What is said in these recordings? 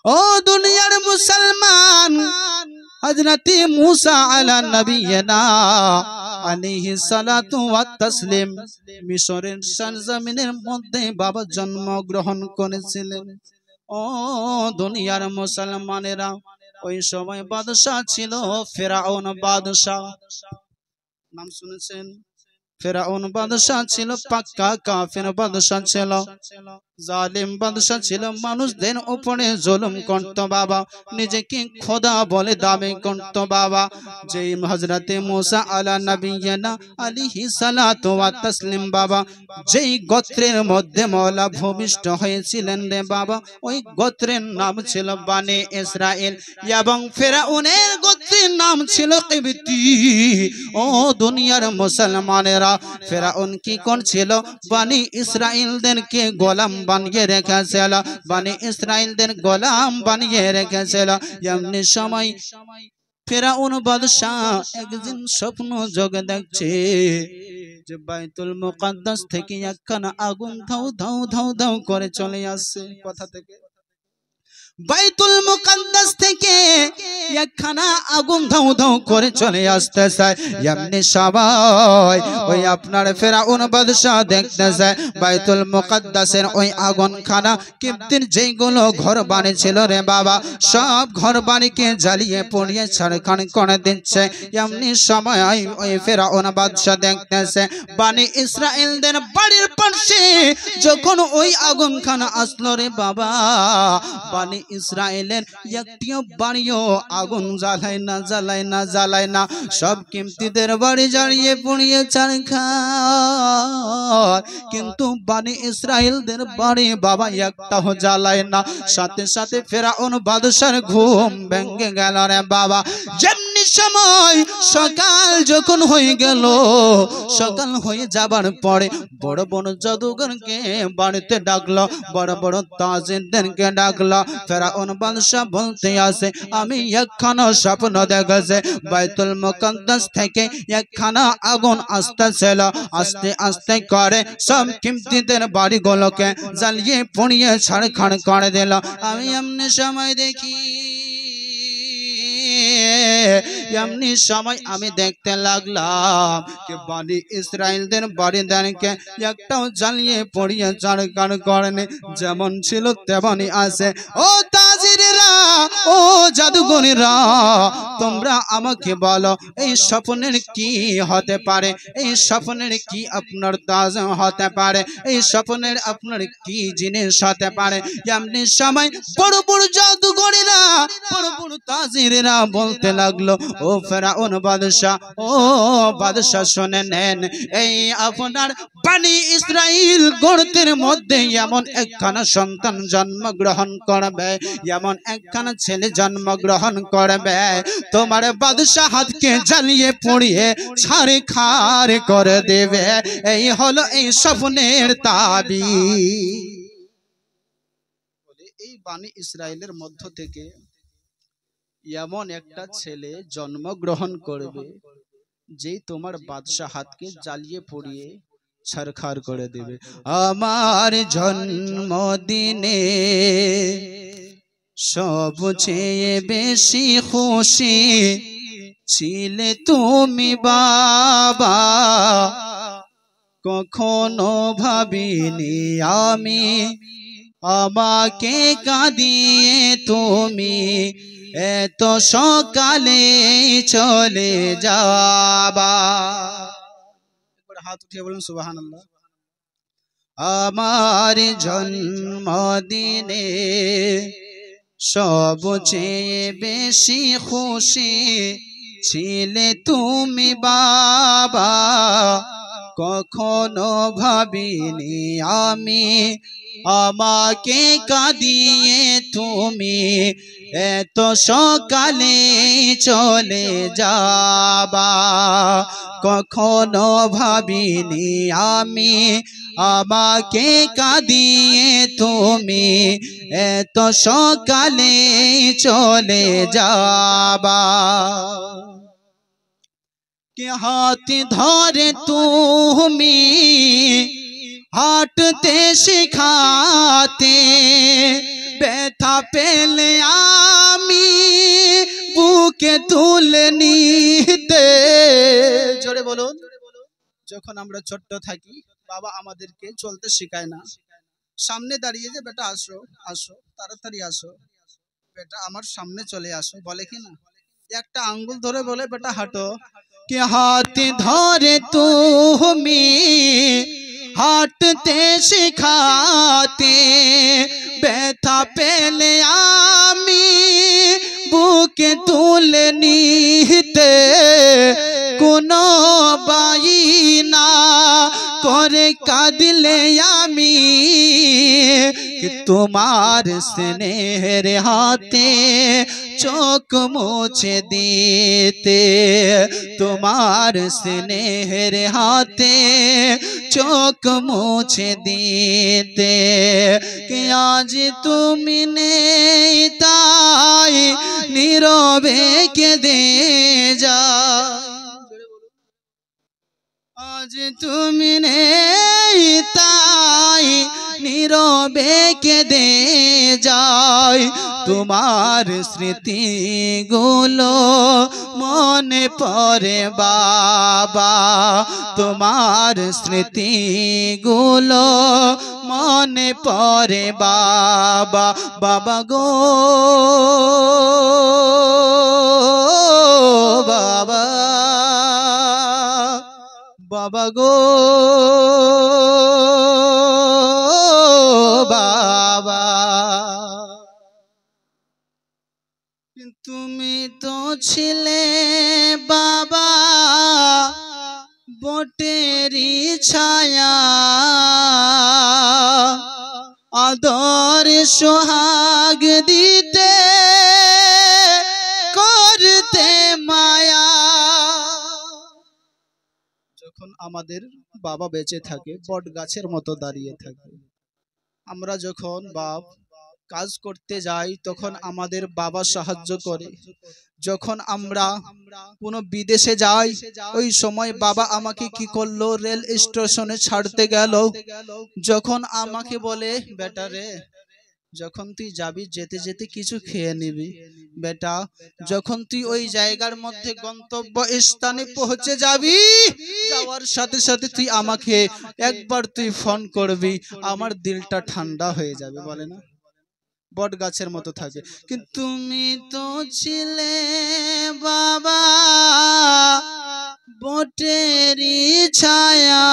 ও দুনিয়ার মুসলমান, হযরত मूसा আলা নবিয়িনা আলাইহিস সালাতু ওয়াত তাসলিম মিশরের সরজমিনের মধ্যে বাবা জন্মগ্রহণ করেছিলেন। ও দুনিয়ার মুসলমানেরা, ওই সময় বাদশা ছিল ফেরাউন বাদশা। নাম শুনেছেন? ফেরাউন বাদশা ছিল পাক্কা কাফের বাদশা ছিল, জালিম বাদশা ছিল, মানুষদের উপরে জুলুম করত বাবা, নিজেকে খোদা বলে দাবি করত বাবা। যেই হযরতে मूसा আলা নবিয়িনা আলাইহিস সালাতু ওয়াত তাসলিম বাবা যেই গোত্রের মধ্যে মওলা ভূমিষ্ঠ হয়েছিলেন রে বাবা, ওই গোত্রের নাম ছিল বনি ইসরাইল এবং ফেরাউনের গোত্রের নাম ছিল কিবতি। ও দুনিয়ার মুসলমানেরা, ফেরাউন কি করছিল? বনি ইসরাইলদেরকে গোলাম বানিয়ে রেখেছিল, বনি ইসরাইলদের গোলাম বানিয়ে রেখেছিল। এমনি সময় ফেরাউন বাদশা একদিন স্বপ্ন যোগে দেখছে যে বাইতুল মুকাদ্দাস থেকে একখানা আগুন ধাউ ধাউ ধাউ ধাউ করে চলে আসছে। কথা থেকে বাইতুল মুকাদ্দাস থেকে একখানা আগুন ধাউ ধাউ করে চলে আসতেছে। এমনি সবাই ওই আপনার ফেরাউন বাদশা দেখতেছে বাইতুল মুকাদ্দাসের ওই আগুনখানা কিপ্তির যেগুলো ঘর বাড়ি ছিল রে বাবা, সব ঘর বাড়িকে জ্বালিয়ে পুড়িয়ে ছারখার করে দিচ্ছে। এমনি সময় ওই ফেরাউন বাদশা দেখতেছে বনি ইসরাইলদের বাড়ির পাশে যখন ওই আগুনখানা আসলো রে বাবা, বনি ইসরাইলের একটিও বাড়িও আগুন জ্বালায় না জ্বালায় না জ্বালায় না, সব কিমতিদের বাড়ি জ্বালিয়ে পুড়িয়ে ছারখার, কিন্তু বনি ইসরাইলদের বাড়ি বাবা একটাও জ্বালায় না। সাথে সাথে ফেরাউন বাদশার ঘুম ভেঙে গেল রে বাবা। যেমনি সময় সকাল যখন হয়ে গেল, সকাল হয়ে যাবার পরে বড় বড় জাদুঘরকে বাড়িতে ডাকলো, বড় বড় তাজিরদেরকে ডাকলো। ফেরাউন বাদশা বলতে আসে, আমি একখানা স্বপ্ন দেখেছি, বাইতুল মুকাদ্দাস থেকে একখানা আগুন আসতেছিল, আস্তে আস্তে করে সব কিমতিদের বাড়িগুলোকে জ্বালিয়ে পুড়িয়ে ছারখার করে দিল। আমি এমনি সময় দেখি, এমনি সময় আমি দেখতে লাগলাম যে বনি ইসরাইলদের বাড়িদারকে একটাও জ্বালিয়ে পড়িয়ে ছারখার করেনি, যেমন ছিল তেমনই আছে। ও তাজিরেরা, ও জাদুগরেরা, তোমরা আমাকে বলো এই স্বপ্নের কি হতে পারে? এই স্বপ্নের কি আপনার তাজ হতে পারে? এই স্বপ্নের আপনার কি জিনিস হতে পারে? এমনি সময় বড় বড় জাদুগরেরা, বড় বড় তাজিরেরা বলতে লাগলো, ও ফেরাউন বাদশা, ও বাদশা শুনে নেন, এই আপনার বনি ইসরাইল গোত্রের মধ্যে এমন একখানা সন্তান জন্মগ্রহণ করবে, এমন একখানা ছেলে জন্মগ্রহণ করবে, তোমার বাদশা হাতকে জ্বালিয়ে পুড়িয়ে ছারখার করে দেবে। এই হলো এই স্বপ্নের তাবিজ। এই বনি ইসরাইলের মধ্য থেকে এমন একটা ছেলে জন্মগ্রহণ করবে যেই তোমার বাদশা হাতকে জ্বালিয়ে পুড়িয়ে ছারখার করে দেবে। আমার জন্মদিনে সবচেয়ে বেশি খুশি ছিলে তুমি বাবা, কখনো ভাবিনি আমি আমাকে কাঁদিয়ে তুমি এত সকালে চলে যাবা। একবার হাত উঠিয়ে বলুন সুবহানাল্লাহ। আমার জন্মদিনে সবচেয়ে বেশি খুশি ছিলে তুমি বাবা, কখনো ভাবিনি আমি আমাকে কাঁদিয়ে তুমি এত সকালে চলে যাবা, কখনো ভাবিনি আমি আমাকে কাঁদিয়ে তুমি এত সকালে চলে যাবা। কে হাত ধরে তুমি হাঁটতে শিখাতে, ব্যথা পেলে আমি বুকে তুলে নিতে। জোরে বলুন। যখন আমরা ছোট্ট থাকি বাবা আমাদেরকে চলতে শেখায় না, সামনে দাঁড়িয়ে যে বেটা আসো আসো তাড়াতাড়ি আসো, বেটা আমার সামনে চলে আসো, বলে কি না? একটা আঙ্গুল ধরে বলে বেটা হাঁটো। কি হাত ধরে তুমি হাঁটতে শেখাতে, ব্যথা পেলে আমি বুকে তুলে নিতে। কোনো বাইনা করে কাঁদলে আমি তোমার স্নেহের হাতে চোখ মুছে দিতে, তোমার স্নেহের হাতে চোখ মুছে দিতে। কি আজ তুমি নেই তাই নীরবে কেঁদে যাও, আজ তুমি নেই তাই নীরবে কেঁদে যাই। তোমার স্মৃতিগুলো মনে পড়ে বাবা, তোমার স্মৃতিগুলো মনে পড়ে বাবা। বাবা গো বাবা, বাবা গো বাবা, তুমি তো ছিলে বাবা বটেরই ছায়া, আদর সোহাগ দিতে করতে মায়া। যখন আমাদের বাবা বেঁচে থাকে বট গাছের মতো দাঁড়িয়ে থাকে, আমরা যখন বাপ কাজ করতে যাই তখন আমাদের বাবা সাহায্য করে। যখন আমরা কোনো বিদেশে যাই ওই সময় বাবা আমাকে কি করলো, রেল স্টেশনে ছাড়তে গেল, যখন আমাকে বলে বেটা রে যখন তুই যাবি যেতে যেতে কিছু খেয়ে নিবি, বেটা যখন তুই ওই জায়গার মধ্যে গন্তব্য স্থানে পৌঁছে যাবি যাওয়ার সাথে সাথে তুই আমাকে একবার তুই ফোন করবি, আমার দিলটা ঠান্ডা হয়ে যাবে, বলে না? বট গাছের মতো থাকে। কিন্তু তুমি তো ছিলে বাবা বটেরই ছায়া,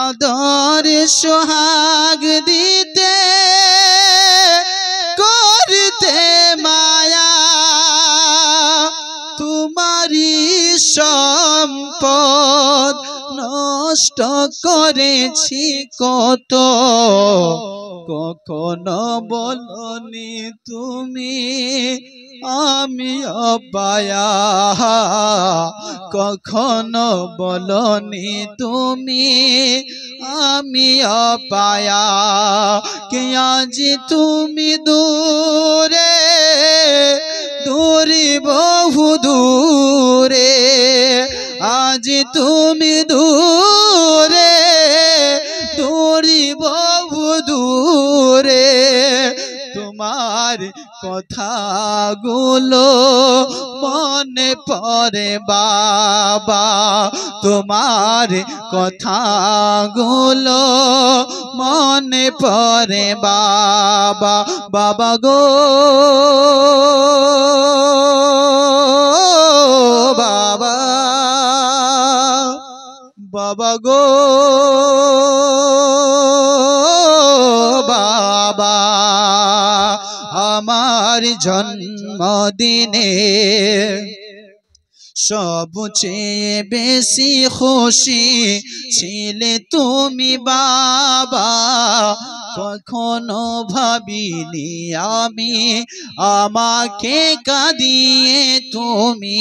আদর সোহাগ দিতে করতে মায়া। তোমারই সম্পদ নষ্ট করেছি কত, কখনো বলনি তুমি আমি অপায়া, কখনো বলনি তুমি আমি অপায়া। কে আজ তুমি দূরে দূরে বহু দূরে, আজ তুমি দূরে দূরে বহু দূরে, তোমার কথাগুলো মনে পড়ে বাবা, তোমার কথাগুলো মনে পড়ে বাবা। বাবা গো বাবা, বাবা গো বাবা, আমার জন্মদিনে সবচেয়ে বেশি খুশি ছিলে তুমি বাবা, কখনো ভাবিনি আমি আমাকে কাঁদিয়ে তুমি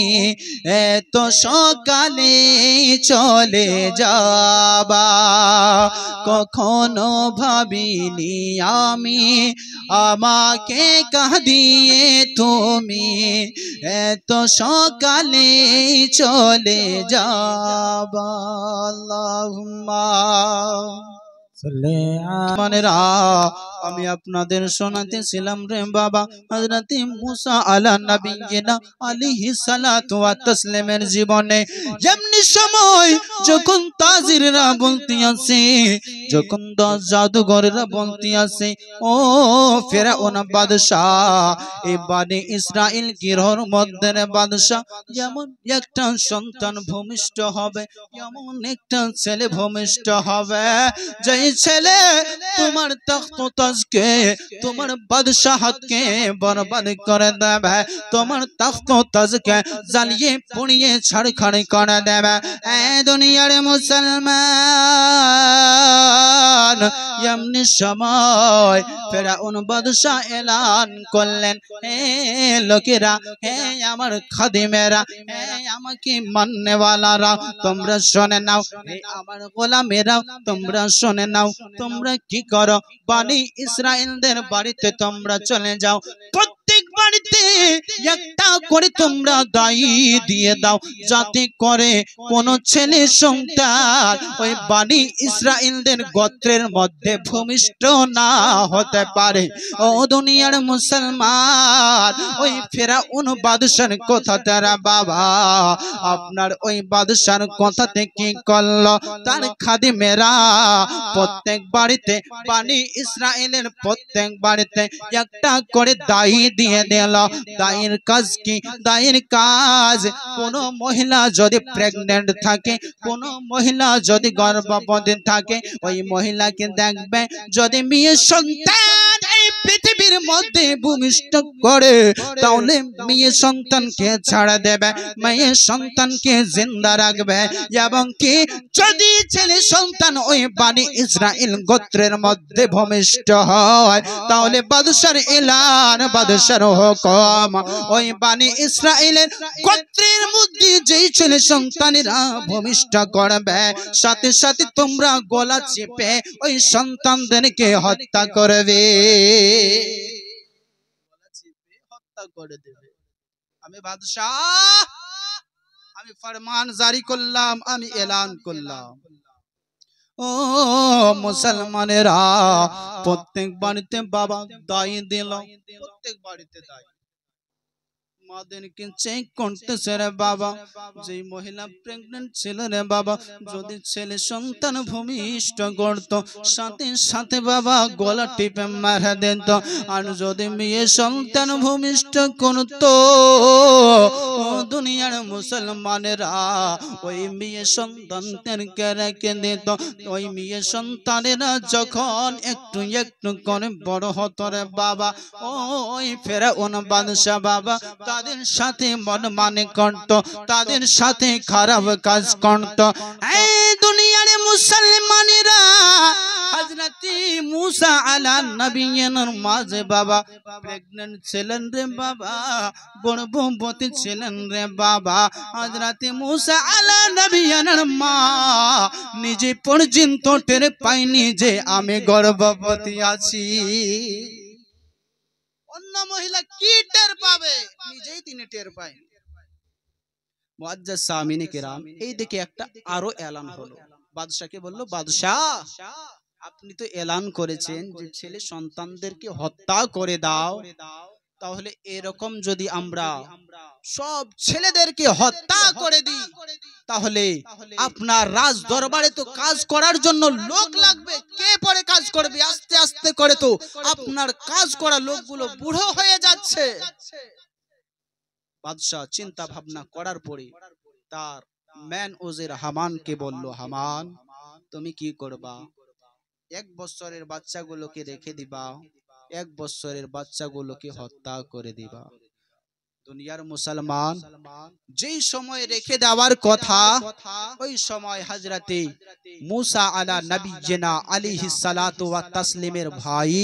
এত সকালে চলে যাবা, কখনো ভাবিনি আমি আমাকে কাঁদিয়ে তুমি এত সকালে চলে যাবা। আল্লাহুম্মা আমি আপনাদের শোনাতেছিলাম রে বাবা হযরত মুসা আলা নবিয়িনা আলাইহিস সালাতু ওয়াত তাসলিমের জীবনে যেমনি সময় যখন তাজিররা বলতে আছে, যখন জাদুঘরেরা বলতে আছে, ও ফেরাউন বাদশাহ, এই বনি ইসরাইল গিরহর মধ্যে বাদশাহ যেমন একটা সন্তান ভূমিষ্ঠ হবে, এমন একটা ছেলে ভূমিষ্ঠ হবে, যেই ছেলে তোমার তখ্ত তাজকে, তোমার বাদশাহতকে বরবাদ করে দেবে, তোমার তখ্ত তাজকে জ্বালিয়ে পুড়িয়ে ছাড়খাড় করে দেবে। এই দুনিয়ার মুসলমান, এমনি সময় ফেরাউন বাদশাহ এলান করলেন, হে লোকেরা, হে আমার খাদিমেরা, হে আমাকে মাননেওয়ালারা, তোমরা শুনে নাও, হে আমার গোলামেরা, তোমরা শুনে নাও, তোমরা কি করো, বনি ইসরাইলদের বাড়িতে তোমরা চলে যাও, প্রত্যেক বাড়িতে একটা করে তোমরা দায়ী দিয়ে দাও, যাতে করে কোন ছেলে সন্তান ওই বনি ইসরাইলদের গোত্রের মধ্যে ভূমিষ্ঠ না হতে পারে। ও দুনিয়ার মুসলমান, ওই ফেরাউন বাদশার কথা তারা বাবা আপনার ওই বাদশার কথা থেকে করলো, তার খাদিমেরা প্রত্যেক বাড়িতে, বনি ইসরাইলের প্রত্যেক বাড়িতে একটা করে দায়ী দিয়ে দিল। দায়ীর কাজ কি? দায়ীর কাজ, কোন মহিলা যদি প্রেগনেন্ট থাকে, কোন মহিলা যদি গর্ভবতী থাকে, ওই মহিলাকে দেখবে যদি মেয়ে সন্তান এই পৃথিবীর মধ্যে ভূমিষ্ঠ করে, তাহলে মেয়ে সন্তানকে ছাড়া দেবে, মেয়ে সন্তানকে জিন্দা রাখবে, এবং কি যদি ছেলে সন্তান ওই বনি ইসরাইল গোত্রের মধ্যে ভূমিষ্ঠ হয়, তাহলে বাদশার এলান, বাদশার হুকুম, ওই বনি ইসরাইলের গোত্রের মধ্যে যেই ছেলে সন্তানেরা ভূমিষ্ঠ করবে, সাথে সাথে তোমরা গলা চেপে ওই সন্তানদেরকে হত্যা করবে, হত্যা করে দেবে। আমি বাদশাহ, আমি ফরমান জারি করলাম, আমি এলান করলাম। ও মুসলমানেরা, প্রত্যেক বাড়িতে বাবা দায়ী দিল, প্রত্যেক বাড়িতে দায়ী, মাদেরকে চেক করতেছে রে বাবা, যে মহিলা প্রেগনেন্ট ছিল রে বাবা, যদি ছেলে সন্তান ভূমিষ্ঠ করতো, সাথে সাথে বাবা গলা টিপে মারা দিত, আর যদি মেয়ে সন্তান ভূমিষ্ঠ করতো, দুনিয়ার মুসলমানেরা ওই মেয়ে সন্তানদেরকে রেখে দিত। ওই মেয়ে সন্তানেরা যখন একটু একটু করে বড় হতো রে বাবা, ওই ফেরাউন বাদশা বাবা তাদের সাথে মনমানি করত, তাদের সাথে খারাপ কাজ করত। এই দুনিয়ার মুসলমানেরা হযরত মুসা আলা নবিয়িনার মাঝে বাবা প্রেগন্যান্ট ছিলেন রে বাবা, গর্ভবতী ছিলেন রে বাবা। হযরত মুসা আলা নবিয়িনার মা নিজে পর্যন্ত টের পায়নি যে আমি গর্ভবতী আছি। অন্য মহিলা কি টের পাবে, নিজেই তিনি টের পায়। মুআজ্জাজ সামিনে কিরাম, এই দিকে একটা আরো এলান হলো, বাদশাকে বলল, বাদশাহ আপনি তো এলান করেছেন যে ছেলে সন্তানদেরকে হত্যা করে দাও, তাহলে এরকম যদি আমরা সব ছেলেদেরকে হত্যা করে দিই, তাহলে আপনার রাজ দরবারে তো কাজ করার জন্য লোক লাগবে, কে পরে কাজ করবে? আস্তে আস্তে করে তো আপনার কাজ করা লোকগুলো বুড়ো হয়ে যাচ্ছে। বাদশাহ চিন্তা ভাবনা করার পরে তার ম্যান ওজির হামানকে বলল, হামান তুমি কি করবা? 1 বছরের বাচ্চাগুলোকে রেখে দিবা, 1 বছরের বাচ্চাগুলোকে হত্যা করে দিবা। দুনিয়ার মুসলমান, যেই সময় রেখে দেওয়ার কথা, ওই সময় হযরতে মুসা আলা নবিয়িনা আলাইহিস সালাতু ওয়াত তাসলিমের ভাই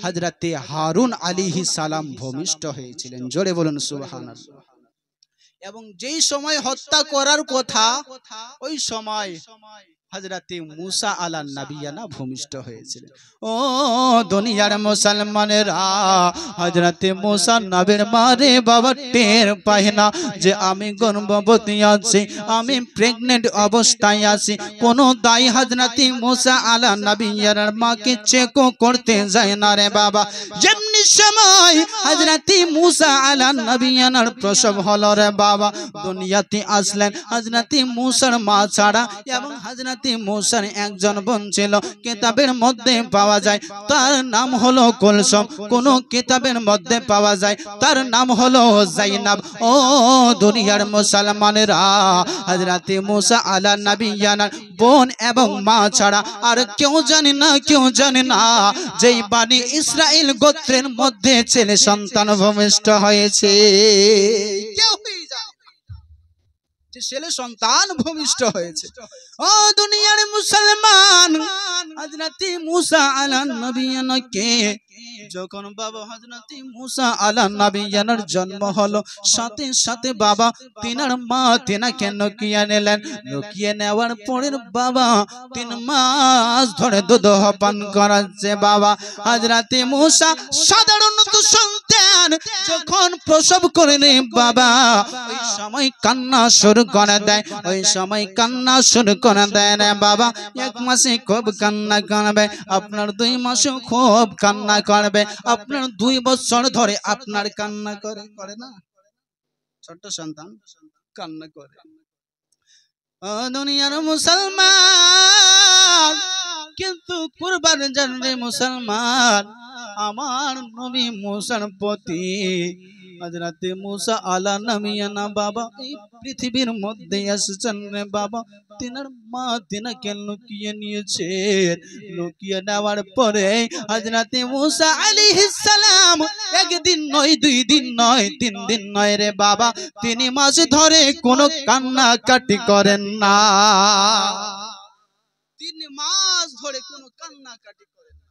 হযরতে হারুন আলাইহিস সালাম ভূমিষ্ঠ হয়েছিলেন। জোরে বলুন সুবহানাল্লাহ। এবং যেই সময় হত্যা করার কথা, ওই সময় হযরতে মুসা আলা নবিয়ানা ভূমিষ্ঠ হয়েছিলেন। ও দুনিয়ার মুসলমানেরা, হযরতে মুসা নবীর মারে বাবা টের পায় না যে আমি গর্ভবতী আছি, আমি প্রেগনেন্ট অবস্থায় আছি। কোন দাই হযরতে মুসা আলা নবিয়ার মাকে চেক করতে যায় না রে বাবা। যেমনি সময় হযরতে মুসা আলা নবিয়ানার প্রসব হলো রে বাবা, দুনিয়াতে আসলেন হযরতে মুসার মা ছাড়া, এবং হযরতে মুসার একজন বোন ছিল, কিতাবের মধ্যে পাওয়া যায় তার নাম হলো কুলসুম, কোন কিতাবের মধ্যে পাওয়া যায় তার নাম হলো যায়নাব। ও দুনিয়ার মুসলমানেরা, হযরতে মুসা আলা নবিয়ানার বোন এবং মা ছাড়া আর কেউ জানে না, কেউ জানে না যেই বানি ইসরাইল গোত্রের মধ্যে ছেলে সন্তান ভূমিষ্ঠ হয়েছে। কেউই জানে যে ছেলে সন্তান ভূমিষ্ঠ হয়েছে। ও দুনিয়ার মুসলমান, হযরতে মুসা আলা নবিয়ানাকে যখন বাবা হযরতে মুসা আলা নবিয়ানার জন্ম হলো, সাথে সাথে বাবা তিনার মা তিনাকে লুকিয়ে নিলেন। লুকিয়ে নেওয়ার পরের বাবা 3 মাস ধরে দুধ পান করাচ্ছে। বাবা হযরতে মুসা সাধারণত সন্তান যখন প্রসব করে নে বাবা, ওই সময় কান্না শুরু করে দেয়, ওই সময় কান্না শুরু করে দেয় না বাবা। 1 মাসে খুব কান্না করবে, আপনার 2 মাসে খুব কান্না করবে, আপনার 2 বছর ধরে আপনার কান্না করে না, ছোট সন্তান কান্না করে। ও দুনিয়ার মুসলমান, কিন্তু কুরবান জানবে মুসলমান, আমার নবী মুসার প্রতি হযরতে মুসা আলা নবিয়ানা বাবা এই পৃথিবীর মধ্যে এসেছেন রে বাবা। তিনার মা তিনাকে লুকিয়ে নিয়েছে। লুকিয়ে নেওয়ার পরে হযরতে মুসা আলাইহিস সালাম 1 দিন নয়, 2 দিন নয়, 3 দিন নয় রে বাবা, 3 মাস ধরে কোনো কান্না কাটি করেন না। 3 মাস ধরে কোনো কান্না কাটি করেন না।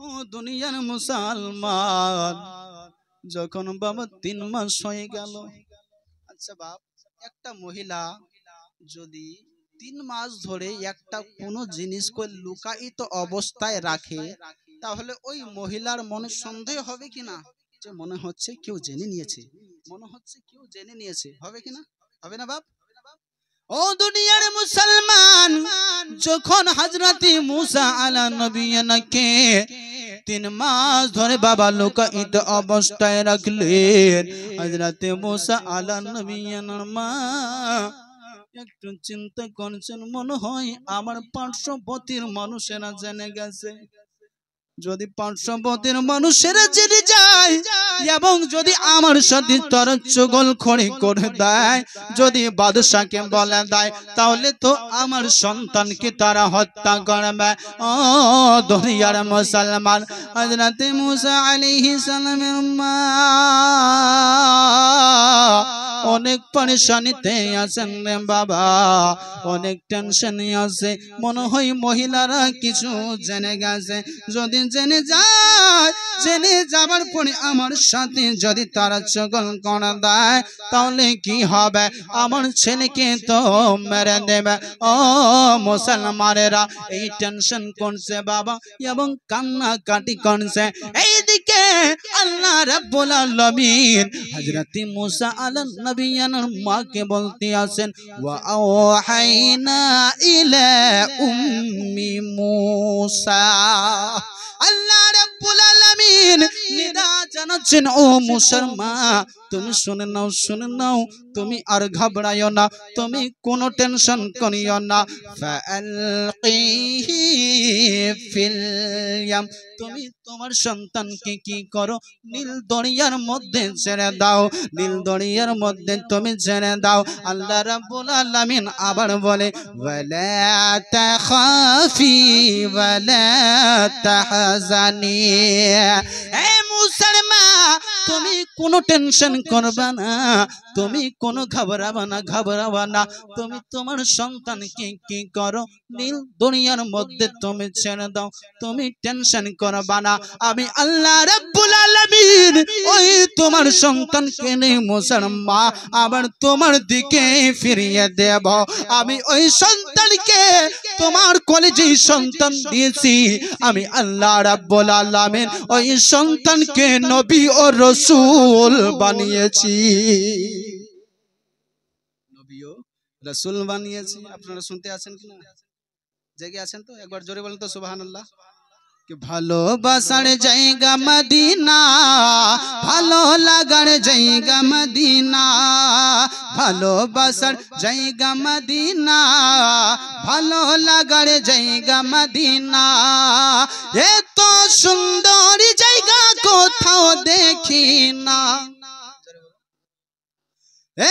ও দুনিয়ার মুসলমান, যখন বাবা 3 মাস হয়ে গেল, আচ্ছা বাপ, একটা মহিলা যদি 3 মাস ধরে একটা কোনো জিনিসকে লুকায়িত অবস্থায় রাখে, তাহলে ওই মহিলার মনে সন্দেহ হবে কিনা যে মনে হচ্ছে কেউ জেনে নিয়েছে, মনে হচ্ছে কেউ জেনে নিয়েছে, হবে কিনা? হবে না বাপ? ও দুনিয়ার মুসলমান, যখন হযরতে মুসা আলা নবিয়ানাকে 3 মাস ধরে বাবা লুকায়িত অবস্থায় রাখলেন, হযরতে মুসা আলা নবিয়ানার মা একটু চিন্তা করছেন, মনে হয় আমার পার্শ্ববর্তীর মানুষেরা জেনে গেছে। যদি পার্শ্ববর্তীর মানুষেরা জেনে যায় এবং যদি আমার সাথে তারা চগলখড়ি করে দেয়, যদি বাদশাকে বলে দেয়, তাহলে তো আমার সন্তানকে তারা হত্যা করবে। ও দুনিয়ার মুসলমান, হযরতে মুসা আলাইহিস সালামের মা অনেক পরেশানিতে আছেন রে বাবা, অনেক টেনশনে আছে। মনে হয় মহিলারা কিছু জেনে গেছে। যদি জেনে যায়, জেনে যাবার পরে আমার সাথে যদি তারা চগল করে দেয়, তাহলে কি হবে? আমার ছেলেকে তো মেরে দেবে। ও মুসলমানেরা, এই টেনশন করছে বাবা এবং কান্নাকাটি করছে। এইদিকে আল্লাহ রাব্বুল আলামিন হযরতে মুসা আলা নবিয়ানার মাকে বলতে আছেন, ওয়া আওহাইনা ইলা উম্মি মুসা। আল্লাহ রাব্বুল আলামিন নিদা জানাচ্ছেন, ও মুসার মা, তুমি শুনে নাও, শুনে নাও, তুমি আর ঘাবড়াইও না, তুমি কোনো টেনশন করিও না। ফাআলকিহি ফিল ইয়াম, তুমি তোমার সন্তানকে কি করো? নীল দরিয়ার মধ্যে ছেড়ে দাও, নীল দরিয়ার মধ্যে তুমি ছেড়ে দাও। আল্লাহ রাব্বুল আলামিন আবার বলে, ওয়ালা তাখাফি ওয়ালা তাহজানি। এ মুসার মা, তুমি কোনো টেনশন করবে না, তুমি কোনো ঘাবড়াবা না, ঘাবড়াবা না। তুমি তোমার সন্তানকে কি করো? নীল দুনিয়ার মধ্যে তুমি ছেড়ে দাও, তুমি টেনশন করবা না। আমি আল্লাহ রাব্বুল আলামিন ওই তোমার সন্তানকে নিয়ে মুসার মা আবার তোমার দিকে ফিরিয়ে দেব। আমি ওই সন্তান সন্তানকে তোমার কলেজে সন্তান দিয়েছি আমি আল্লাহ রাব্বুল আলামিন ওই সন্তানকে নবী ও রাসূল বানিয়েছি নবী ও রাসূল বানিয়েছি আপনারা শুনতে আছেন কি না জেগে আছেন তো একবার জোরে বলেন তো সুবহানাল্লাহ कि ভালোবাসার জায়গা মদিনা ভালো লাগার জায়গা মদিনা ভালোবাসার জায়গা মদিনা ভালো লাগার জায়গা মদিনা এত সুন্দর জায়গা কোথাও দেখি না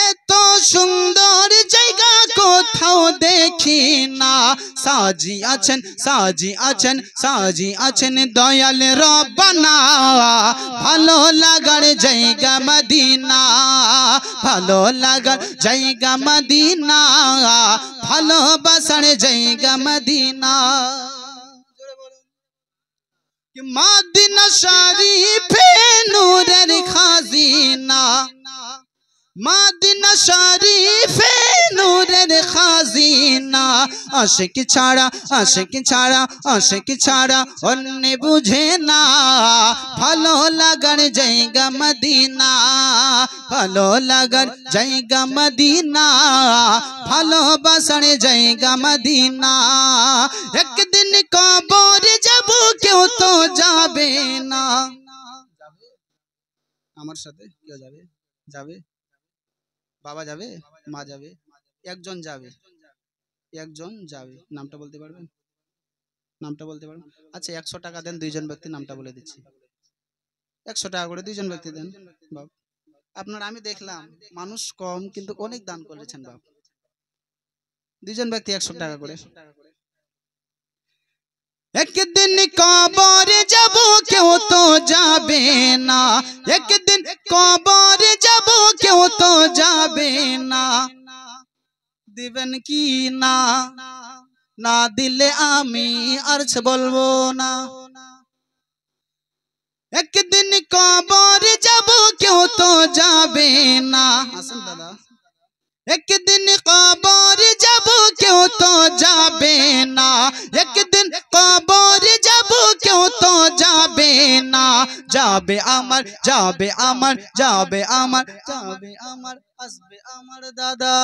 এত সুন্দর জায়গা কোথাও দেখি না সাজি আছেন দয়াল রব্বানা ভালো লাগার জায়গা মদিনা ভালো লাগার জায়গা মদিনা ভালোবাসার জায়গা মদিনা মদিনা শরীফে নূরের খাজিনা मदीना शरीफे नूरेर खाजिना आशिक छाड़ा अन्य बुझे ना भालो लागार जायगा मदीना भालो लागार जायगा मदीना भालोबासार जायगा मदीना एक दिन कबर जाबो केउ तो जाबे ना आमार साथे केउ जाबे जाबे बाबा जाबे मा जाबे एकजन जाबे नामटा बोलते पारबेन अच्छा 100 टाका देन दुइजन व्यक्ति नामटा बोले दिচ্ছি 100 टाका করে দুইজন ব্যক্তি দেন বাপ আপনারা আমি দেখলাম মানুষ কম কিন্তু অনেক দান করেছেন বাপ দুইজন ব্যক্তি 100 টাকা করে एक दिन कबर जाबो केउ तो जाबे ना एक दिन कबर जाबो केउ तो जाबे ना दिबेन की ना ना दिले आमी अर्ज बोलबो ना एक दिन कबर जाबो केउ तो जाबे ना आसन दादा एक दिन कबर जाबो केउ तो जाबे ना एक दिन कबर जाबो केउ तो जाबे ना जाबे आमार आसबे आमार दादा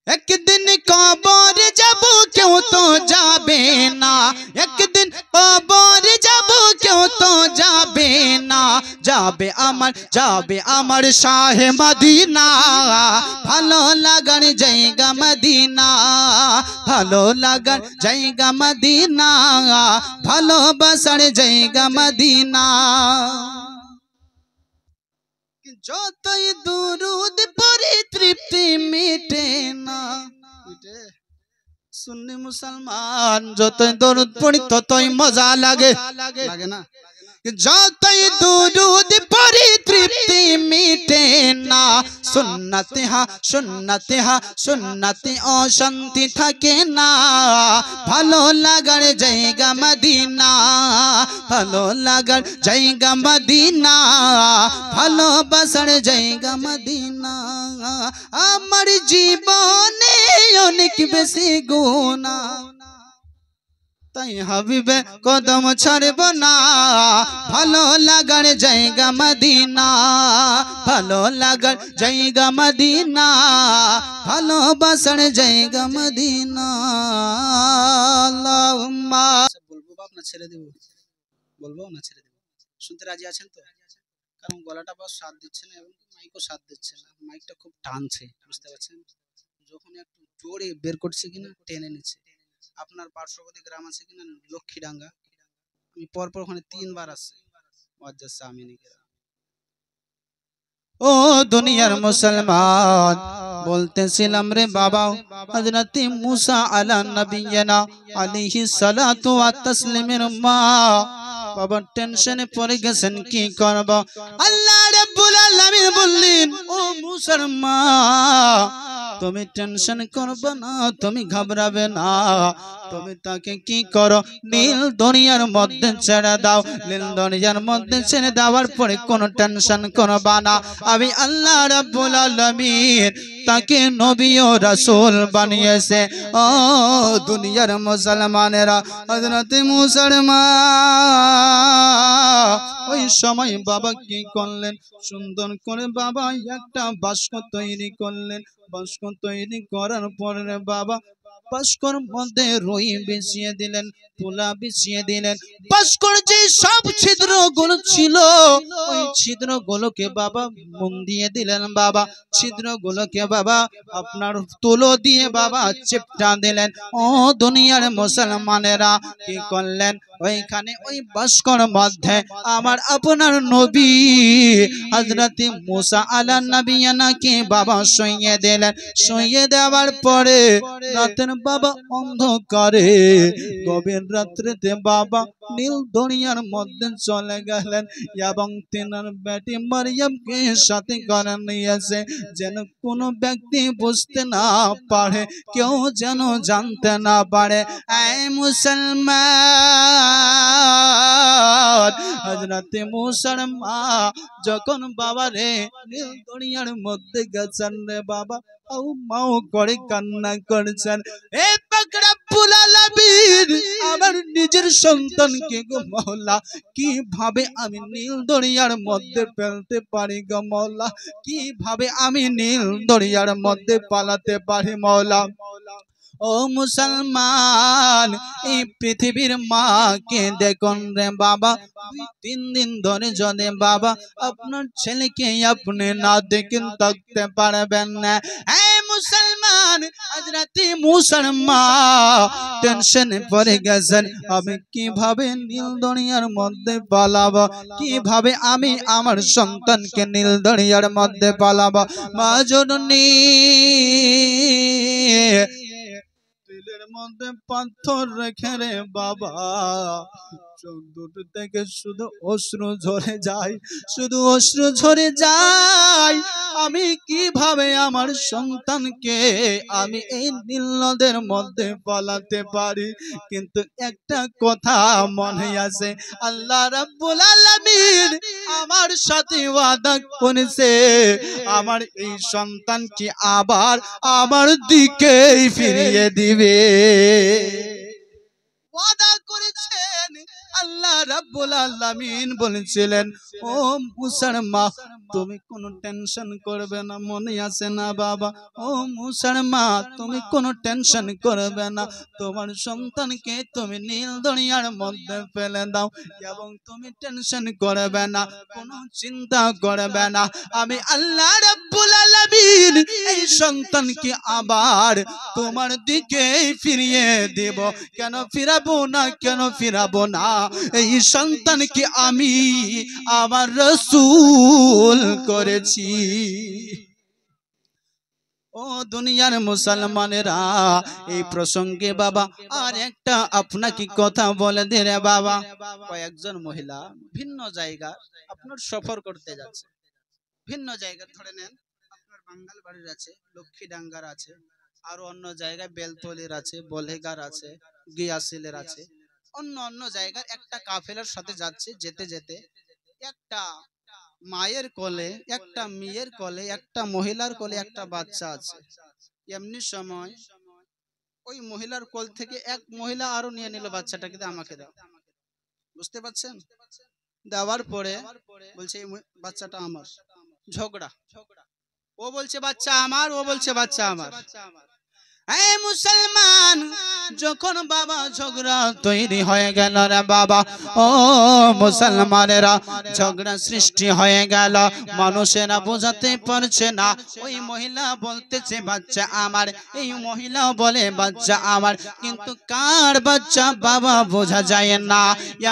एक दिन कबर जाबो केउ तो जाबे ना एक दिन कबर जाबो केउ तो जाबे ना जाबे आमार शाहे मदीना भालो लागार जायगा मदीना भालो लागार जायगा मदीना भालोबासार जायगा मदीना যতই দুরুদ পড়ি তৃপ্তি মিটে না সুন্নি মুসলমান যতই দরুদ পড়ি ততই মজা লাগে লাগে না যতই দুরুদ পড়ি তৃপ্তি মিটে না সুন্নতে অশান্তি থাকে না ভালো লাগার জায়গা মদিনা ভালো লাগার জায়গা মদিনা ভালোবাসার জায়গা মদিনা আমার জীবনে অনেক বেশি গুনাহ তাই হাবিবে কদম ছাড়ব না ভালো লাগার জায়গা মদিনা ভালো লাগার জায়গা মদিনা ভালোবাসার জায়গা মদিনা আল্লাহুম্মা বলবো বাপ না ছেড়ে দেব বলবো না ছেড়ে দেব শুনতে রাজি আছেন তো কারণ গলাটা বাস সাথ দিচ্ছে না এবং মাইকও সাথ দিচ্ছে না মাইকটা খুব টানছে বুঝতে পারছেন যখন একটু জোরে বের করছে কিনা টেনে নিচ্ছে আপনার পার্শ্ববর্তী গ্রাম আছে কিনা লক্ষ্মীডাঙ্গা আমি পরপর ওখানে 3 বার আসছি ওয়াজ্জাস সামিনী ও দুনিয়ার মুসলমান বলতেছিলাম রে বাবা হযরত মুসা আলা নবিয়্যিনা আলাইহিস সালাতু ওয়াত তাসলিমের মা বাবা টেনশনে পড়ে গেছেন কি করব আল্লাহ রাব্বুল আলামিন বললেন ও মুসার মা তুমি টেনশন করবে না, তুমি ঘাবড়াবে না। তুমি তাকে কি করো, নীল দুনিয়ার মধ্যে ছেড়ে দাও। নীল দুনিয়ার মধ্যে ছেড়ে দেওয়ার পরে কোনো টেনশন করবা না। আমি আল্লাহ রাব্বুল আলামিন তাকে নবী ও রাসূল বানিয়েছে। ও দুনিয়ার মুসলমানেরা, হযরত মুসার মা ওই সময় বাবা কি করলেন, সুন্দর করে বাবা একটা বাস্ক তৈরি করলেন। বাস্ক তৈরি করার পরে বাবা বাস্কর মধ্যে রুই বিছিয়ে দিলেন, তুলা বিছিয়ে দিলেন। বাস্কর যে সব ছিদ্রগুলো ছিল ওই ছিদ্রগুলোকে বাবা মুন দিয়ে দিলেন। বাবা ছিদ্রগুলোকে বাবা আপনার তুলো দিয়ে বাবা চেপটা দিলেন। ও দুনিয়ার মুসলমানেরা, কি করলেন, ওইখানে ওই বাস্কর মধ্যে আমার আপনার নবী হযরত মুসা আলাইহিস নবিয়ানাকে বাবা শুইয়ে দিলেন। শুইয়ে দেওয়ার পরে রাতের বাবা অন্ধকারে গভীর রাত্রিতে বাবা নীল দরিয়ার মধ্যে চলে গেলেন এবং তিনার বেটি মারিয়ামকে সাথে করে নিয়েছে, যেন কোনো ব্যক্তি বুঝতে না পারে, কেউ যেন জানতে না পারে। এই মুসলমান, হযরত মুসার মা যখন বাবা রে নীল দরিয়ার মধ্যে গেছেন রে বাবা, আউ মাউ করে কান্না করছেন। এ পাক রব্বুল আলামিন, আমার নিজের সন্তানকে গো মাওলা কিভাবে আমি নীল দরিয়ার মধ্যে ফেলতে পারি গো মাওলা, কিভাবে আমি নীল দরিয়ার মধ্যে পালাতে পারি মাওলা। ও মুসলমান, এই পৃথিবীর মাকে দেখুন রে বাবা, 2-3 দিন ধরে যদি বাবা আপনার ছেলেকে আপনি না দেখেন থাকতে পারবেন না। এই মুসলমান, হযরত মুসার মা টেনশনে পড়ে গেছেন, আমি কিভাবে নীল দরিয়ার মধ্যে পালাবো, কিভাবে আমি আমার সন্তানকে নীল দরিয়ার মধ্যে পালাবো। মা জননী দিলের মধ্যে পাথর রেখে রে বাবা চোখ দুটো থেকে শুধু অশ্রু ঝরে যায়, শুধু অশ্রু ঝরে যায়। আমি কিভাবে আমার সন্তানকে আমি এই নীল নদের মধ্যে পালাতে পারি, কিন্তু একটা কথা মনে আছে, আল্লাহ রাব্বুল আলামিন আমার সাথে ওয়াদা করেছে, আমার এই সন্তানকে আবার আমার দিকে ফিরিয়ে দিবে। ওয়াদা করেছেন আল্লাহ রাব্বুল আলামিন। বলেছিলেন, ও মুসার মা তুমি কোনো টেনশন করবে না, মনে আছে না বাবা? ও মুসার মা তুমি কোনো টেনশন করবে না, তোমার সন্তানকে তুমি নীল দরিয়ার মধ্যে ফেলে দাও এবং তুমি টেনশন করবে না, কোনো চিন্তা করবে না। আমি আল্লাহ রাব্বুল আলামিন এই সন্তানকে আবার তোমার দিকে ফিরিয়ে দেব। কেন ফিরাবো না, কেন ফিরাবো না? এই সন্তানকে আমি আমার রাসূল করেছি। ও দুনিয়ার মুসলমানেরা, এই প্রসঙ্গে বাবা আর একটা আপনাকে কথা বলে দে রে বাবা। কয়েকজন মহিলা ভিন্ন জায়গা আপনার সফর করতে যাচ্ছে, ভিন্ন জায়গা ধরে নেন আপনার বাঙ্গাল বাড়ির আছে, লক্ষ্মীডাঙ্গার আছে, আরো অন্য জায়গায় বেলতলির আছে, বলেগার আছে, গিয়াসিলের আছে, অন্য অন্য জায়গার একটা কাফেলার সাথে যাচ্ছে। যেতে যেতে একটা মায়ের কোলে, একটা মেয়ের কোলে, একটা মহিলার কোলে একটা বাচ্চা আছে। এমনি সময় ওই মহিলার কোল থেকে এক মহিলা আরো নিয়ে নিল বাচ্চাটাকে, আমাকে দাও। বুঝতে পারছেন? দেওয়ার পরে বলছে এই বাচ্চাটা আমার। ঝগড়া, ও বলছে বাচ্চা আমার, ও বলছে বাচ্চা আমার। এই মুসলমান, যখন বাবা ঝগড়া তৈরি হয়ে গেল রে বাবা, ও মুসলমানেরা ঝগড়া সৃষ্টি হয়ে গেল, মানুষেরা বোঝাতে পারছে না। ওই মহিলা বলতেছে বাচ্চা আমার, এই মহিলা বলে বাচ্চা আমার, কিন্তু কার বাচ্চা বাবা বোঝা যায় না।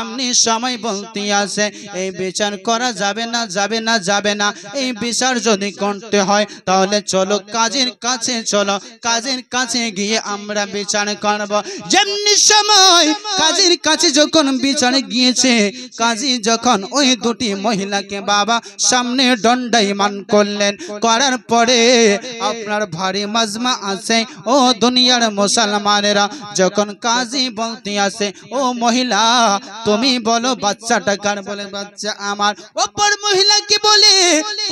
এমনি সময় বলতে আছে এই বিচার করা যাবে না, যাবে না, যাবে না। এই বিচার যদি করতে হয় তাহলে চলো কাজের কাছে, চলো কাজের কাছে গিয়ে আমরা বিচার করব। যেমনি সময় কাজীর কাছে যখন বিচার গিয়েছে, কাজী যখন ওই দুটি মহিলাকে বাবা সামনে দণ্ডায়মান করলেন, করার পরে আপনার ভারী মাজমা আছে ও দুনিয়ার মুসলমানেরা, যখন কাজী বলতে আসে, ও মহিলা তুমি বলো বাচ্চাটা কার? বলে বাচ্চা আমার। অপর মহিলা কি বলে?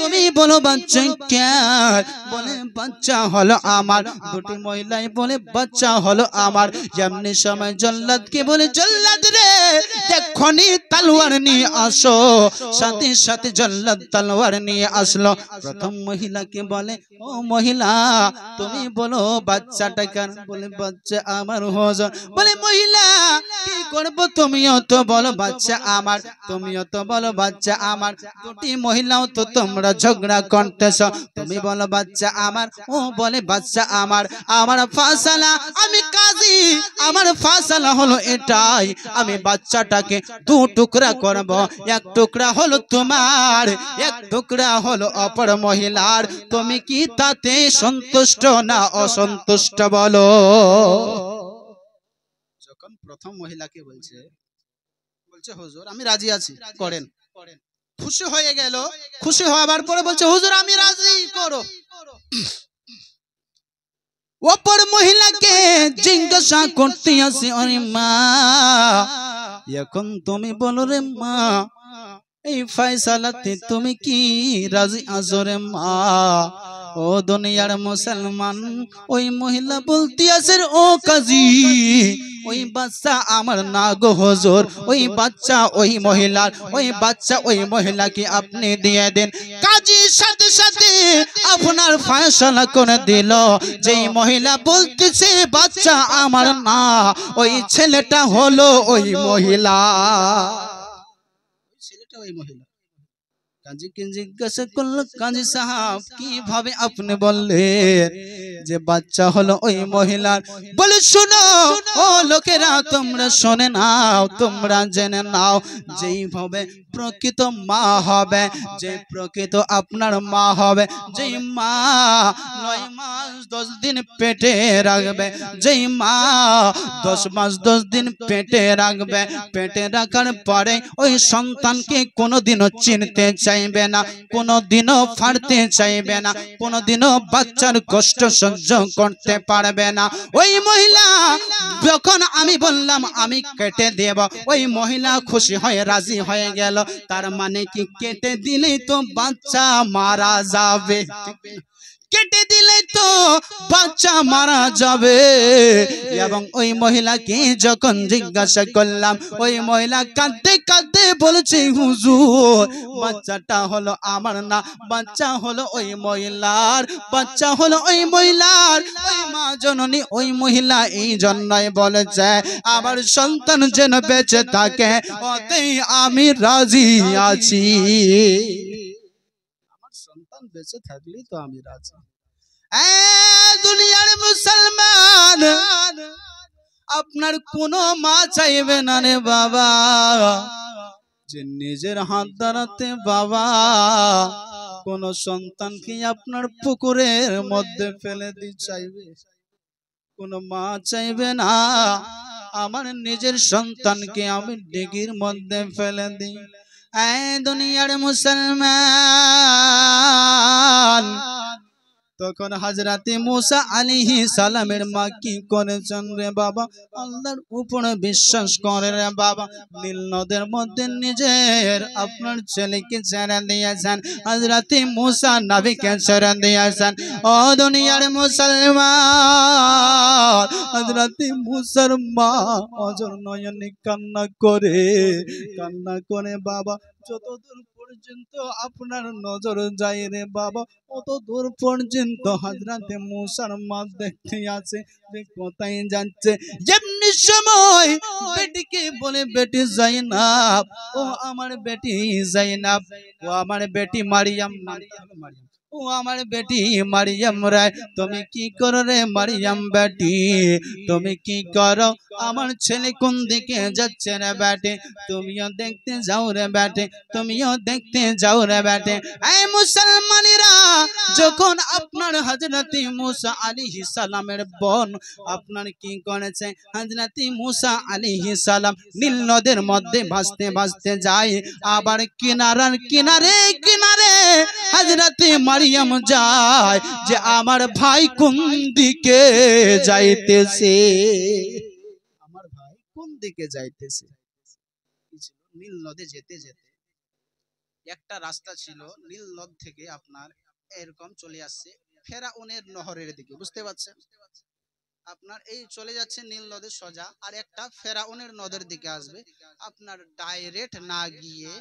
তুমি বলো বাচ্চা কার? বলে বাচ্চা হলো আমার। দুটি মহিলাই বলে বাচ্চা হলো আমার। যেমনি সময় জল্লাদ কে বলে, জল্লাদ রে দেখনি তলোয়ার নিয়ে আসো। সাথে সাথে জল্লাদ তলোয়ার নিয়ে আসলো। প্রথম মহিলাকে বলে, ও মহিলা তুমি বলো বাচ্চাটা কার? বলে বাচ্চা আমার হুজুর। বলে মহিলা কি করবো, তুমিও তো বলো বাচ্চা আমার, তুমিও তো বলো বাচ্চা আমার। দুটি মহিলাও তো তোমরা ঝগড়া করতেছ, তুমি বলো বাচ্চা আমার, ও বলে বাচ্চা আমার। আমার ফায়সালা, আমি কাজী, আমার ফায়সালা হলো এটাই, আমি বাচ্চাটাকে দু টুকরা করব। এক টুকরা হলো তোমার, এক টুকরা হলো অপর মহিলার। তুমি কি তাতে সন্তুষ্ট না অসন্তুষ্ট বলো? যখন প্রথম মহিলাকে বলছে হুজুর আমি রাজি আছি, করেন। খুশি হয়ে গেল। খুশি হওয়ার পরে বলছে হুজুর আমি রাজি, করো। অপর মহিলাকে জিজ্ঞাসা করতে আসি, আরে মা এখন তুমি বলো রে মা, এই ফয়সালাতে তুমি কি রাজি আছো রে মা? ও দুনিয়ার মুসলমান, ওই মহিলা বলতে আছে, ও কাজী ওই বাচ্চা আমার না গো হুজুর, ওই বাচ্চা ওই মহিলার, ওই বাচ্চা ওই মহিলাকে আপনি দিয়ে দেন। কাজী সাথে সাথে আপনার ফয়সালা করে দিল। যেই মহিলা বলতেছে বাচ্চা আমার না, ওই ছেলেটা হলো ওই মহিলা, ছেলেটা ওই মহিলা। কাজীকে জিজ্ঞাসা করলো, কাজী সাহেব কিভাবে আপনি বললেন যে বাচ্চা হলো ওই মহিলার? বলে শুনো ও লোকেরা, তোমরা শুনে নাও, তোমরা জেনে নাও, যেইভাবে প্রকৃত মা হবে, যে প্রকৃত আপনার মা হবে, যেই মা 9 মাস 10 দিন পেটে রাখবে, যেই মা 10 মাস 10 দিন পেটে রাখবে, পেটে রাখার পরে ওই সন্তানকে কোনোদিনও চিনতে চাইবে না, কোনোদিনও ফাড়তে চাইবে না, কোনোদিনও বাচ্চার কষ্ট সহ্য করতে পারবে না। ওই মহিলা যখন আমি বললাম আমি কেটে দেব, ওই মহিলা খুশি হয়ে রাজি হয়ে গেল। তার মানে কি কেটে দিলেই তো বাচ্চা মারা যাবে, কেটে দিলে তো বাচ্চা মারা যাবে। এবং ওই মহিলাকে যখন জিজ্ঞাসা করলাম, ওই মহিলা কাঁদতে কাঁদতে বলেছে হুজুর বাচ্চাটা হলো আমার না, বাচ্চা হলো ওই মহিলার, বাচ্চা হলো ওই মহিলার। ওই মা জননী ওই মহিলা এই জন্যই বলেছে আমার সন্তান যেন বেঁচে থাকে, ওতেই আমি রাজি আছি। সন্তান বেঁচে থাকলেই তো আমি রাজি। দুনিয়ার মুসলমান, আপনার কোনো মা চাইবে না রে বাবা যে নিজের হাত দ্বারাতে বাবা কোন সন্তানকে আপনার পুকুরের মধ্যে ফেলে দিয়ে চাইবে? কোন মা চাইবে না আমার নিজের সন্তানকে আমি ডিগির মধ্যে ফেলে দিই। দুনিয়ার মুসলমান, তখন হযরতে মুসা আলাইহিস সালামের মা কি করেছেন রে বাবা? আল্লাহর উপরে বিশ্বাস করে রে বাবা, নীল নদের মধ্যে নিজের আপনার ছেলেকে ছেড়ে দিয়েছেন, হযরতে মুসা নবীকে ছেড়ে দিয়েছেন। ও দুনিয়ার মুসলমান, হযরতে মুসার মা অজর নয়নে কান্না করে বাবা যতদূর পর্যন্ত আপনার নজর যায় রে বাবা, অত দূর পর্যন্ত হযরতে মুসার মা দেখতে আছে যে কোথায় যাচ্ছে। যেমনি সময় বেটিকে বলে, বেটি যায়নাব, ও আমার বেটি যায়নাব, ও আমার বেটি মারিয়াম, ও আমার বেটি মারিয়াম রে, তুমি কি করো রে মারিয়াম বেটি, তুমি কি করো? আমার ছেলে কোন দিকে যাচ্ছে রে বেটি, তুমিও দেখতে যাও রে বেটি, তুমিও দেখতে যাও রে বেটি। এই মুসলমানেরা, যখন আপনার হযরত মুসা আলাইহিস সালামের বোন আপনার কি করেছে, হযরত মুসা আলাইহিস সালাম নীল নদের মধ্যে ভাসতে ভাসতে যায়, আবার কিনারার কিনারে কিনারে হযরত মারিয়াম যায় যে আমার ভাই কোন দিকে যাইতেছে, আমার ভাই কোন দিকে যাইতেছে। নীল নদে যেতে যেতে একটা রাস্তা ছিল, নীল নদ থেকে আপনার এরকম চলে আসছে ফেরাউনের নহরের দিকে, বুঝতে পারছেন? আপনার এই চলে যাচ্ছে নীল নদের সোজা, আর একটা ফেরাউনের নদের দিকে আসবে। আপনার ডাইরেক্ট না গিয়ে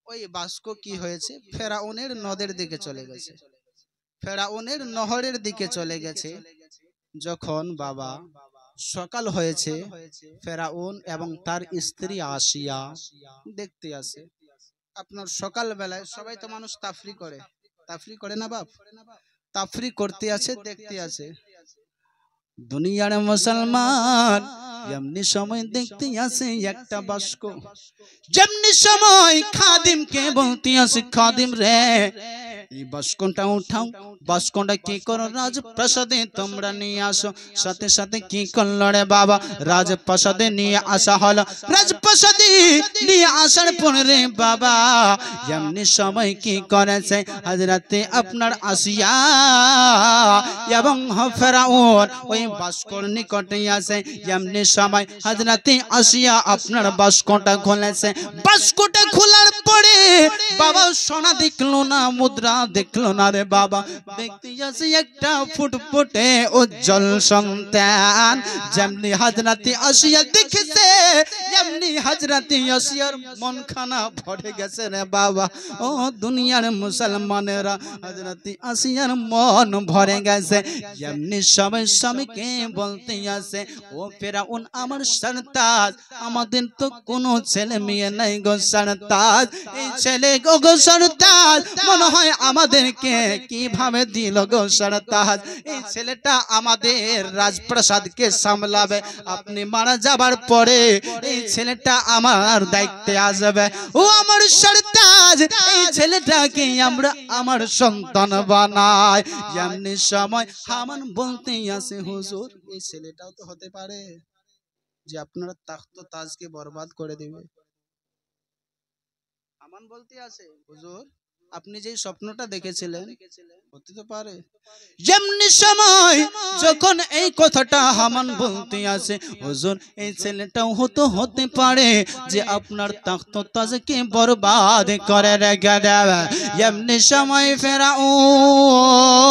ওই বাস্ক কি হয়েছে, ফেরাউনের নদের দিকে চলে গেছে, ফেরাউনের নহরের দিকে চলে গেছে। যখন বাবা সকাল হয়েছে, ফেরাউন এবং তার স্ত্রী আসিয়া দেখতে আসে। আপনার সকাল বেলায় সবাই তো মানুষ তাফরি করে, তাফরি করে না বাপ, তাফরি করতে আছে, দেখতে আছে। দুনিয়ার মুসলমান এমনি সময় দেখতে আসে একটা বাস্ক, যেমনি সময় খাদিমকে বলতে আসে, খাদিম রে এই বাস্কটা উঠাও, বাস্কটা কি করো রাজপ্রাসাদে তোমরা নিয়ে আসো। সাথে সাথে কি করলো রে বাবা, রাজপ্রাসাদে নিয়ে আসা হলো। রাজপ্রাসাদে নিয়ে আসার পরে রে বাবা এমনি সময় কি করেছে, হযরতে আপনার আসিয়া এবং ফেরাউন ওই বাস্কর নিকটে আসে। এমনি সময় হযরতে আসিয়া আপনার বাস্কটা খুলেছে, বাস্কটা খোলার পরে বাবা সোনা দেখলো না, মুদ্রা দেখলো না রে বাবা, দেখতে আসে একটা ফুটফুটে উজ্জ্বল সন্তান। যেমনি হযরতে আসিয়া দেখেছে, এমনি হযরতে আসিয়ার মনখানা ভরে গেছে রে বাবা। ও দুনিয়ার মুসলমানেরা, হযরতে আসিয়ার মন ভরে গেছে। এমনি সবাই স্বামীকে বলতে আসে, ও ফেরাউন আমার সরতাজ, আমাদের তো কোনো ছেলে মেয়ে নাই গো সরতাজ, এই ছেলে গো সরতাজ মনে হয় আমাদেরকে কিভাবে দিল গো সরতাজ, এই ছেলেটা আমাদের রাজপ্রাসাদকে সামলাবে, আপনি মারা যাবার পরে এই ছেলেটা আমার দায়িত্বে আসবে। ও আমার সরতাজ, এই ছেলেটাকে আমরা আমার সন্তান বানাই। এমনি সময় হামান বলতে আসে, হুজুর এই ছেলেটাও তো হতে পারে যে আপনার তাখ্ত তাজকে বরবাদ করে দিবে। হামান বলতে আসে, হুজুর আপনি যে স্বপ্নটা দেখেছিলেন হতে তো পারে। যেমনি সময় যখন এই কথাটা হামান বলতে আসে, হুজুর এই ছেলেটাও হতে পারে যে আপনার তাখ্ত তাজকে বরবাদ করে রেখে দেবে। এমনি সময় ফেরাউন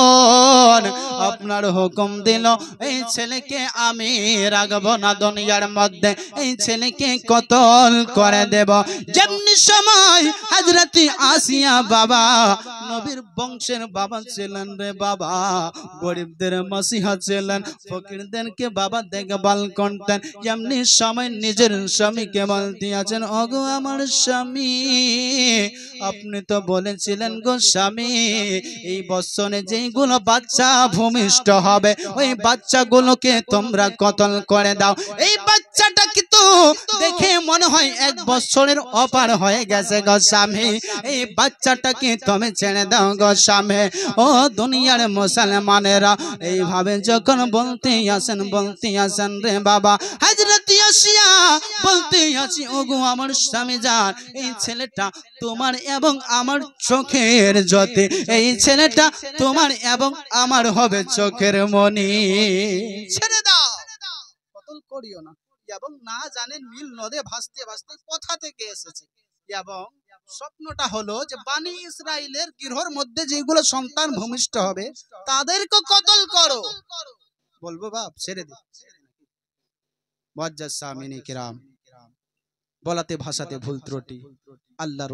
আপনার হুকুম দিল, এই ছেলেকে আমি রাখবো না দুনিয়ার মধ্যে, এই ছেলেকে কতল করে দেব। যেমনি সময় হযরতে আসিয়া বাবা নবীর বংশের বাবা ছিলেন রে বাবা, গরিবদের মাসিহা ছিলেন, ফকিরদেরকে বাবা দেখভাল করতেন। এমনি সময় নিজের স্বামীকে বলতে আছেন, ওগো আমার স্বামী, আপনি তো বলেছিলেন গো স্বামী এই বৎসরে যেগুলো বাচ্চা ভূমিষ্ঠ হবে ওই বাচ্চাগুলোকে তোমরা কতল করে দাও। এই বাচ্চাটা কিন্তু দেখে মনে হয় 1 বছরের অপার হয়ে গেছে গো স্বামী, এই বাচ্চাটাকে তুমি ছেড়ে দাও গো স্বামী। ও দুনিয়ার মুসলমানেরা, এইভাবে যখন বলতে আসেন রে বাবা, হযরতে আসিয়া বলতে আসি, ওগো আমার স্বামী জান, এই ছেলেটা তোমার এবং আমার চোখের জ্যোতি, এই ছেলেটা তোমার এবং আমার হবে চোখের মনি, ছেড়ে দাও, কতল করিও না। এবং না জানেন নীল নদে ভাসতে ভাসতে কোথা থেকে এসেছে, এবং স্বপ্নটা হলো যে বানি ইসরাইলের গৃহর মধ্যে যেগুলো সন্তান ভূমিষ্ঠ হবে তাদেরকে কতল করো। বলবো বাপ ছেড়ে দি, মুআজ্জাজ সামিনী কিরাম, বলাতে ভাষাতে ভুল ত্রুটি আল্লাহর